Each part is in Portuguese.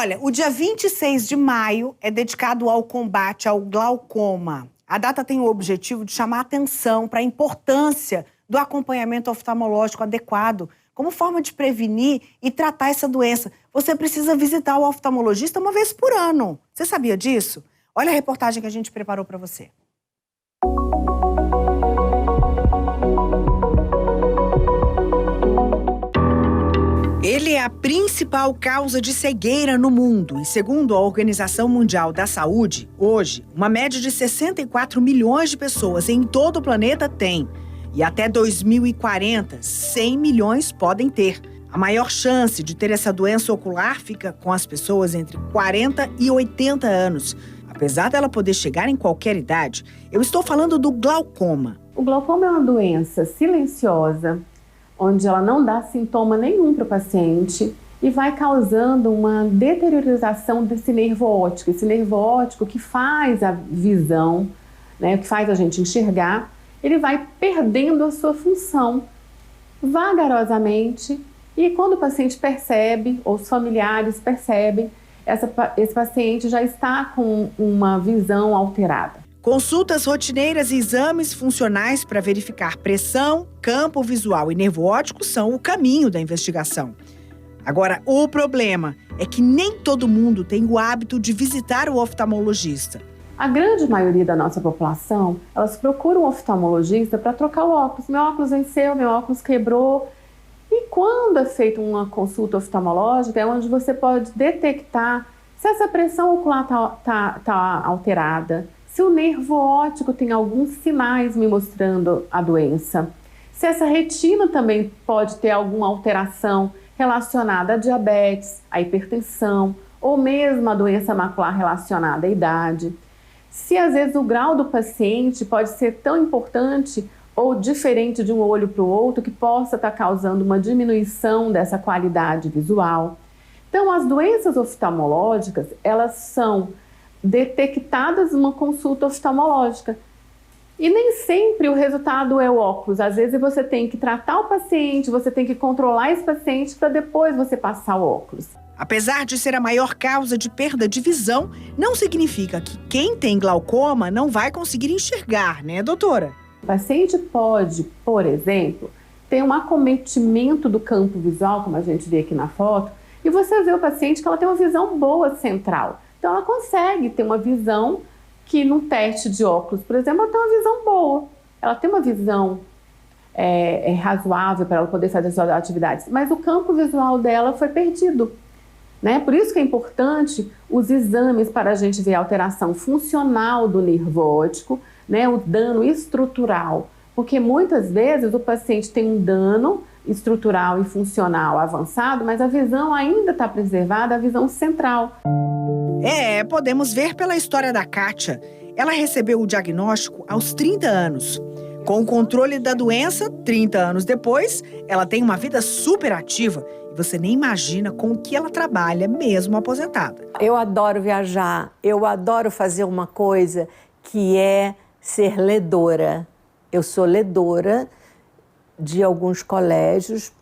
Olha, o dia 26 de maio é dedicado ao combate ao glaucoma. A data tem o objetivo de chamar atenção para a importância do acompanhamento oftalmológico adequado como forma de prevenir e tratar essa doença. Você precisa visitar o oftalmologista uma vez por ano. Você sabia disso? Olha a reportagem que a gente preparou para você. Ele é a principal causa de cegueira no mundo e, segundo a Organização Mundial da Saúde, hoje, uma média de 64 milhões de pessoas em todo o planeta tem. E até 2040, 100 milhões podem ter. A maior chance de ter essa doença ocular fica com as pessoas entre 40 e 80 anos. Apesar dela poder chegar em qualquer idade, eu estou falando do glaucoma. O glaucoma é uma doença silenciosa, onde ela não dá sintoma nenhum para o paciente e vai causando uma deteriorização desse nervo óptico. Esse nervo óptico que faz a visão, né, que faz a gente enxergar, ele vai perdendo a sua função vagarosamente e quando o paciente percebe, ou os familiares percebem, esse paciente já está com uma visão alterada. Consultas rotineiras e exames funcionais para verificar pressão, campo visual e nervo óptico são o caminho da investigação. Agora, o problema é que nem todo mundo tem o hábito de visitar o oftalmologista. A grande maioria da nossa população, elas procuram um oftalmologista para trocar o óculos. Meu óculos venceu, meu óculos quebrou. E quando é feita uma consulta oftalmológica, é onde você pode detectar se essa pressão ocular tá alterada, se o nervo óptico tem alguns sinais me mostrando a doença, se essa retina também pode ter alguma alteração relacionada a diabetes, a hipertensão ou mesmo a doença macular relacionada à idade. Se às vezes o grau do paciente pode ser tão importante ou diferente de um olho para o outro que possa estar causando uma diminuição dessa qualidade visual. Então, as doenças oftalmológicas, elas são detectadas numa consulta oftalmológica. E nem sempre o resultado é o óculos. Às vezes você tem que tratar o paciente, você tem que controlar esse paciente para depois você passar o óculos. Apesar de ser a maior causa de perda de visão, não significa que quem tem glaucoma não vai conseguir enxergar, né, doutora? O paciente pode, por exemplo, ter um acometimento do campo visual, como a gente vê aqui na foto, e você vê o paciente que ela tem uma visão boa central. Então, ela consegue ter uma visão que, num teste de óculos, por exemplo, ela tem uma visão boa. Ela tem uma visão razoável para ela poder fazer suas atividades. Mas o campo visual dela foi perdido, né? Por isso que é importante os exames para a gente ver a alteração funcional do nervo óptico, né? O dano estrutural. Porque muitas vezes o paciente tem um dano estrutural e funcional avançado, mas a visão ainda está preservada, a visão central. Podemos ver pela história da Kátia. Ela recebeu o diagnóstico aos 30 anos. Com o controle da doença, 30 anos depois, ela tem uma vida super ativa. E você nem imagina com o que ela trabalha, mesmo aposentada. Eu adoro viajar, eu adoro fazer uma coisa que é ser ledora. Eu sou ledora de alguns colégios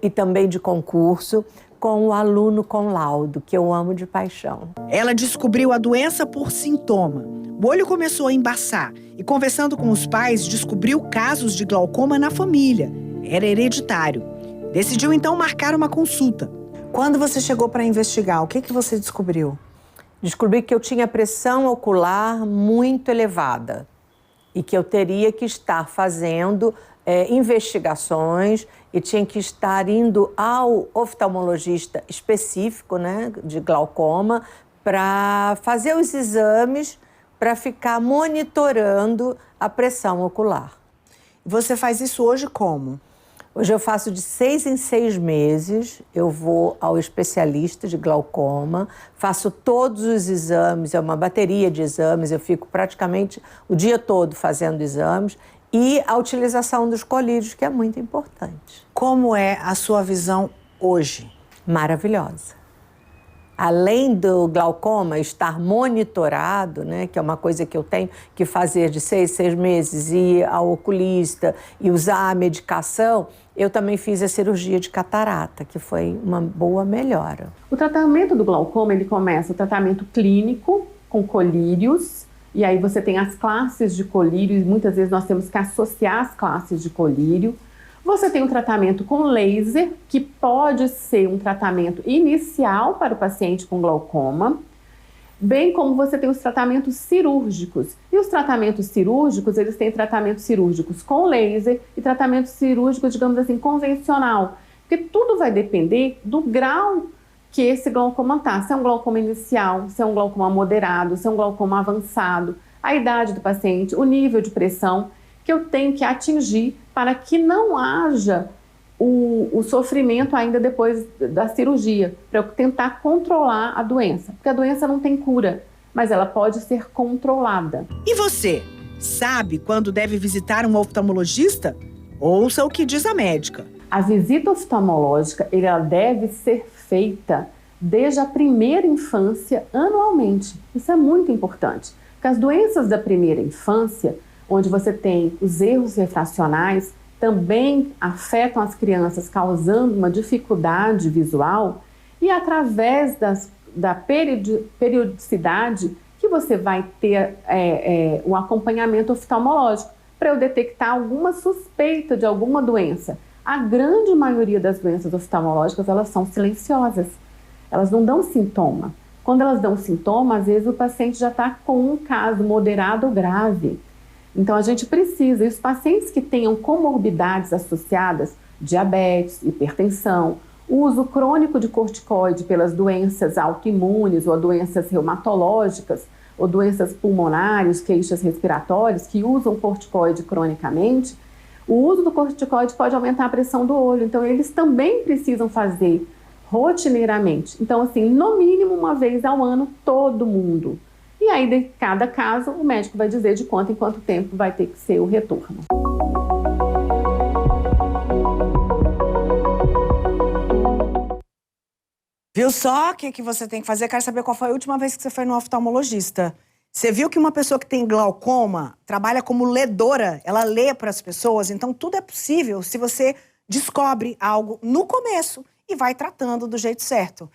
e também de concurso, com o aluno com laudo, que eu amo de paixão. Ela descobriu a doença por sintoma. O olho começou a embaçar e, conversando com os pais, descobriu casos de glaucoma na família. Era hereditário. Decidiu, então, marcar uma consulta. Quando você chegou para investigar, o que você descobriu? Descobri que eu tinha pressão ocular muito elevada e que eu teria que estar fazendo investigações e tinha que estar indo ao oftalmologista específico, né, de glaucoma, para fazer os exames, para ficar monitorando a pressão ocular. Você faz isso hoje como? Hoje eu faço de 6 em 6 meses, eu vou ao especialista de glaucoma, faço todos os exames, é uma bateria de exames, eu fico praticamente o dia todo fazendo exames, e a utilização dos colírios, que é muito importante. Como é a sua visão hoje? Maravilhosa. Além do glaucoma estar monitorado, né, que é uma coisa que eu tenho que fazer de 6 em 6 meses, ir ao oculista e usar a medicação, eu também fiz a cirurgia de catarata, que foi uma boa melhora. O tratamento do glaucoma, ele começa o tratamento clínico com colírios, e aí você tem as classes de colírio, e muitas vezes nós temos que associar as classes de colírio. Você tem um tratamento com laser, que pode ser um tratamento inicial para o paciente com glaucoma, bem como você tem os tratamentos cirúrgicos. E os tratamentos cirúrgicos, eles têm tratamentos cirúrgicos com laser e tratamento cirúrgico, digamos assim, convencional. Porque tudo vai depender do grau que esse glaucoma está. Se é um glaucoma inicial, se é um glaucoma moderado, se é um glaucoma avançado, a idade do paciente, o nível de pressão que eu tenho que atingir para que não haja o sofrimento ainda depois da cirurgia, para eu tentar controlar a doença. Porque a doença não tem cura, mas ela pode ser controlada. E você, sabe quando deve visitar um oftalmologista? Ouça o que diz a médica. A visita oftalmológica, ela deve ser feita desde a primeira infância, anualmente. Isso é muito importante, porque as doenças da primeira infância, onde você tem os erros refracionais, também afetam as crianças, causando uma dificuldade visual, e através da periodicidade que você vai ter o acompanhamento oftalmológico, para eu detectar alguma suspeita de alguma doença. A grande maioria das doenças oftalmológicas, elas são silenciosas, elas não dão sintoma. Quando elas dão sintoma, às vezes o paciente já está com um caso moderado ou grave. Então, a gente precisa, e os pacientes que tenham comorbidades associadas, diabetes, hipertensão, uso crônico de corticoide pelas doenças autoimunes ou doenças reumatológicas, ou doenças pulmonares, queixas respiratórias, que usam corticoide cronicamente, o uso do corticoide pode aumentar a pressão do olho. Então, eles também precisam fazer rotineiramente. Então, assim, no mínimo uma vez ao ano, todo mundo. E aí, de cada caso, o médico vai dizer de quanto em quanto tempo vai ter que ser o retorno. Viu só o que você tem que fazer? Quero saber qual foi a última vez que você foi no oftalmologista. Você viu que uma pessoa que tem glaucoma trabalha como ledora, ela lê para as pessoas, então tudo é possível se você descobre algo no começo e vai tratando do jeito certo.